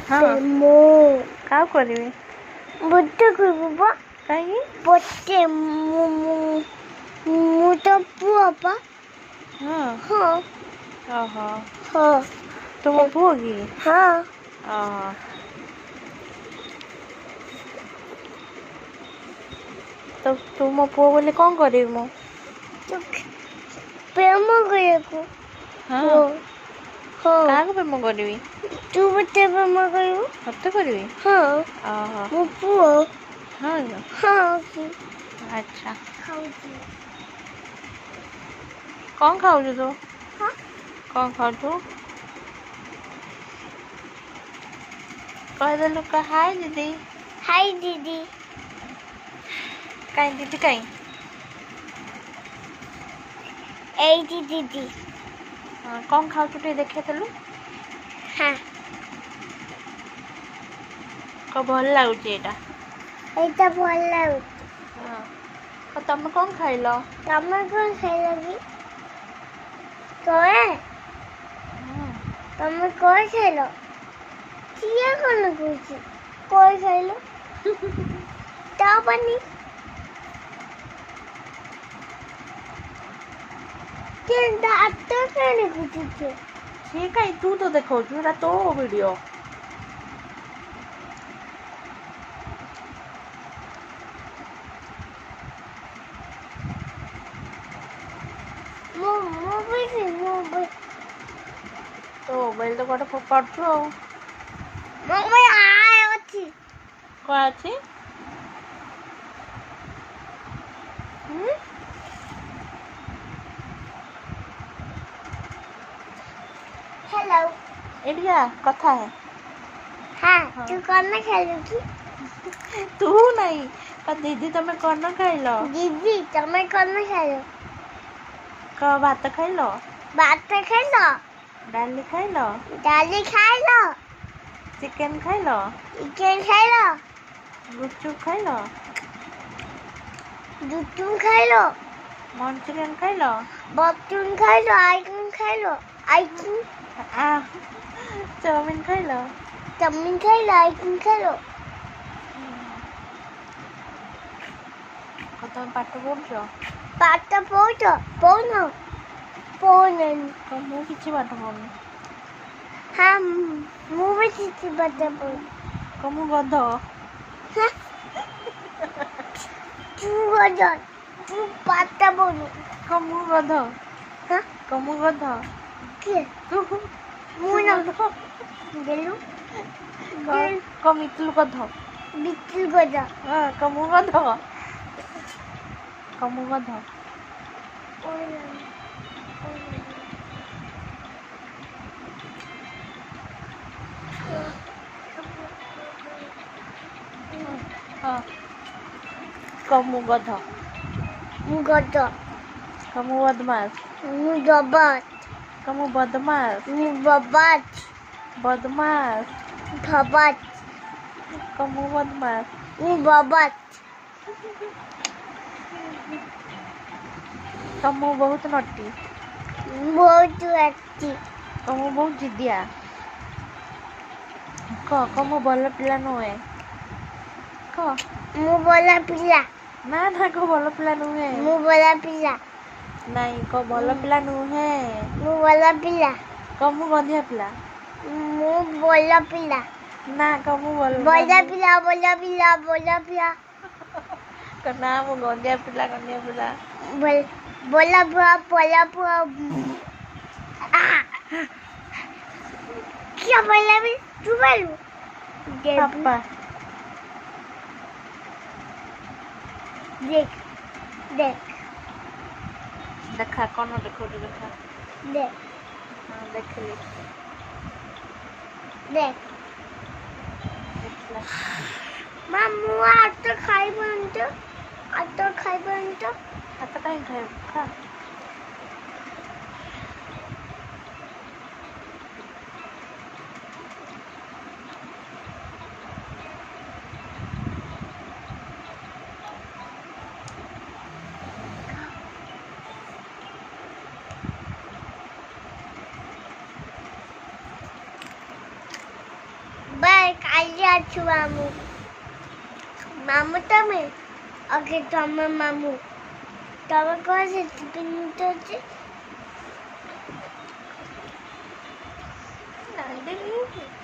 ହଁ କାହା କରିବି ବୋଟେ କରିବ କାହିଁକି ବୋଟେ ମୁଁ ତ ପୁଅ ପା ହଁ ହଁ ଓହୋ ହଁ ତୁମ ପୁଅ କି ହଁ ଓହୋ ତ ତୁ ମୋ ପୁଅ ବୋଲି କ'ଣ କରିବି ମୁଁ ପ୍ରେମ କରିବାକୁ ହଁ ହଁ କାହାକୁ ପ୍ରେମ କରିବି ତୁ ମୋତେ ପ୍ରେମ କରିବୁ ସତେ କରିବି ହଁ ଓହୋ ମୋ ପୁଅ ହଁ ହଁ ଆଚ୍ଛା ଖାଉଛି କ'ଣ ଖାଉଛୁ ତୁ ହଁ କ'ଣ ଖାଉଛୁ କହିଦେଲୁ ହାଏ ଦିଦି ହାଇ ଦିଦି କାଇଁ ଦିଦି କାଇଁ ଏଇଠି ଦିଦି ହଁ କ'ଣ ଖାଉଛୁ ଟିକେ ଦେଖେଇଦେଲୁ ହଁ କ'ଣ ଭଲ ଲାଗୁଛି ଏଇଟା ଏଇଟା ଭଲ ଲାଗୁଛି ହଁ ଆଉ ତମେ କ'ଣ ଖାଇଲ ତମେ କ'ଣ ଖାଇଲ କି ତମେ ତମେ କ'ଣ ଖାଇଲ କିଏ କ'ଣ କହୁଛି କ'ଣ ଖାଇଲ ତା ପାନି କେନ୍ତା ଆଟ କାଣି କୁଚୁଛୁ ସିଏ କାଇଁ ତୁ ତ ଦେଖାଉଛୁ ଏଇଟା ତୋ ଭିଡ଼ିଓ ତୋ ମୋବାଇଲ ତ କୁଆଡ଼େ ଫୋପାଡ଼ୁଛୁ ଆଉ ଅଛି କ'ଣ ଅଛି हेलो ଏଠିଆ କଥା ହେ हाँ तू कौन खेलू की ତୁ ନାଇଁ ଦିଦି ତମେ କ'ଣ ଖାଇଲ दीदी तुम्हें कौन खेलो କ'ଣ ଭାତ ଖାଇଲ बात खेलो ଡାଲି ଖାଇଲ दाली खाइलो ଚିକେନ୍ ଖାଇଲ चिकन खाइलो ଗୁପଚୁପ୍ ଖାଇଲ दूध खाइलो ମଞ୍ଚୁରିଆନ୍ ଖାଇଲ बतून खाइलो आइसक्रीम खाइलो आइसक्रीम ଚାଉମିନ୍ ଖାଇଲ चाउमीन खाइलो आइसक्रीम खाइलो ତମେ ପାଠ ପଢ଼ୁଛ पाटा पोटो पोनो पोनो ମୁଁ କିଛି ପାଠ ପଢ଼ୁନି हाँ मुझे किसी पाटा पोनो ମୁଁ ଗଧ हाँ तू गजो तू पाटा पोनो ମୁଁ ଗଧ हाँ ମୁଁ ଗଧ के ତୁ मुना गेलु ମିତୁଲୁ ଗଧ बिट्टू गजो ମୁଁ ଗଧ ମୁଁ ଗଧ ହଁ ମୁଁ ଗଧ ମୁଁ ଗଜो ମୁଁ ବଦମାସ ମୁଁ ଜବାତ ମୁଁ ବଦମାସ ମୁଁ ବବାତ ବଦମାସ ଭବାତ ମୁଁ ବଦମାସ ମୁଁ ବବାତ ମୁଁ ବହୁତ ନଟି ବହୁତ ଅଛି ମୁଁ ବହୁତ ଜିଦିଆ ମୁଁ ଭଲ ପିଲା ନୁହେଁ ମୁଁ ଭଲ ପିଲା ନା ଭଲ ପିଲା ନୁହେଁ ମୁଁ ଭଲ ପିଲା ନାଇଁ ଭଲ ପିଲା ନୁହେଁ ମୁଁ ଭଲ ପିଲା ମୁଁ ଗନ୍ଧିଆ ପିଲା ମୁଁ ଭଲ ପିଲା ନା ମୁଁ ଭଲ ପିଲା ଭଲ ପିଲା ଭଲ ପିଲା ନା ମୁଁ ଗନ୍ଧିଆ ପିଲା ଭଲ ପୁଅ क्या बोला भी तू बोलू पापा देख देख देखा कौन देखो देखा देख हाँ देखली देख मां मुआ तो खाई बनतो आता खाई बनतो आता काय खाय खा ଆଜି ଅଛୁ ମାମୁଁ ମାମୁଁ ତମେ ଓକେ ତମେ ମାମୁଁ ତମେ କଣ ସେଠି ପିନ୍ଧୁଛି ନାଇଁ